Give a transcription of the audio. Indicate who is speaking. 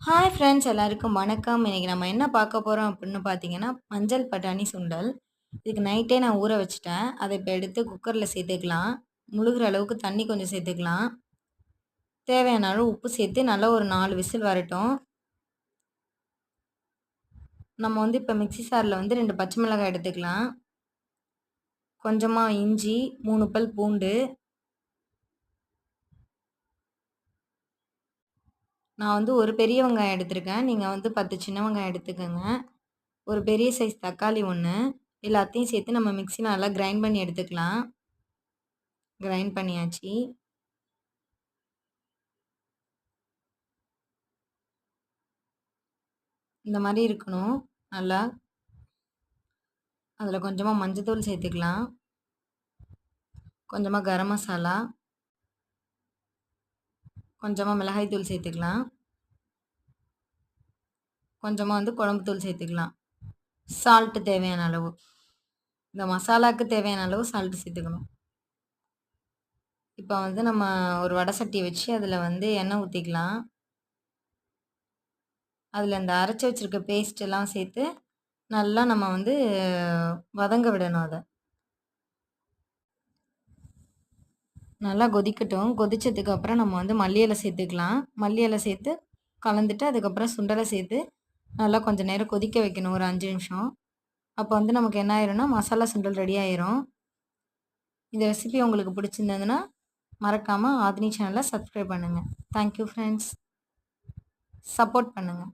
Speaker 1: Hi friends எல்லாருக்கும் வணக்கம். இன்னைக்கு நம்ம என்ன பார்க்க போறோம் அப்படின்னு பார்த்தீங்கன்னா, மஞ்சள் பட்டாணி சுண்டல். இதுக்கு நைட்டே நான் ஊற வச்சுட்டேன். அதை இப்போ எடுத்து குக்கர்ல சேர்த்துக்கலாம். முழுகுற அளவுக்கு தண்ணி கொஞ்சம் சேர்த்துக்கலாம். தேவையான அளவு உப்பு சேர்த்து நல்லா ஒரு 4 விசில் வரட்டும். நம்ம வந்து இப்போ மிக்ஸி ஜார்ல வந்து 2 பச்சை மிளகாய் எடுத்துக்கலாம். கொஞ்சமா இஞ்சி, 3 பல் பூண்டு. நான் வந்து ஒரு பெரிய வெங்காயம் எடுத்திருக்கேன். நீங்க வந்து 10 சின்ன வெங்காயம் எடுத்துக்கங்க. ஒரு பெரிய சைஸ் தக்காளி 1. எல்லாத்தையும் சேர்த்து நம்ம மிக்ஸில நல்லா கிரைண்ட் பண்ணி எடுத்துக்கலாம். கிரைண்ட் பண்ணியாச்சு. இந்த மாரி இருக்கணும் நல்லா. அதில கொஞ்சமா மஞ்சத்தூள் சேர்த்துக்கலாம். கொஞ்சமா கரம் மசாலா. கொஞ்சமா மிளகாய் தூள் சேர்த்துக்கலாம். கொஞ்சமா வந்து குழம்பு தூள் சேர்த்துக்கலாம். சால்ட் தேவையான அளவு. இந்த மசாலாக்கு தேவையான அளவு சால்ட் சேர்த்துக்கணும். இப்போ வந்து நம்ம ஒரு வடை சட்டி வச்சு அதில வந்து எண்ணெய் ஊத்திக்கலாம். அதில இந்த அரைச்சு வச்சிருக்க பேஸ்ட் எல்லாம் சேர்த்து நல்லா நம்ம வந்து வதங்க விடணும் அத. நல்லா கொதிக்கட்டும். கொதிச்சதுக்கு அப்புறம் நம்ம வந்து மல்லி இலை சேர்த்துக்கலாம். மல்லி இலை சேர்த்து கலந்துட்டு அதுக்கப்புறம் சுண்டலை சேர்த்து நல்லா கொஞ்சம் நேரம் கொதிக்க வைக்கணும் ஒரு 5 நிமிஷம். அப்போ வந்து நமக்கு என்ன ஆயிரும்னா மசாலா சுண்டல் ரெடி ஆயிரும். இந்த ரெசிபி உங்களுக்கு பிடிச்சிருந்ததுன்னா மறக்காம ஆதினி சேனலை சப்ஸ்கிரைப் பண்ணுங்க. Thank you friends. சப்போர்ட் பண்ணுங்க.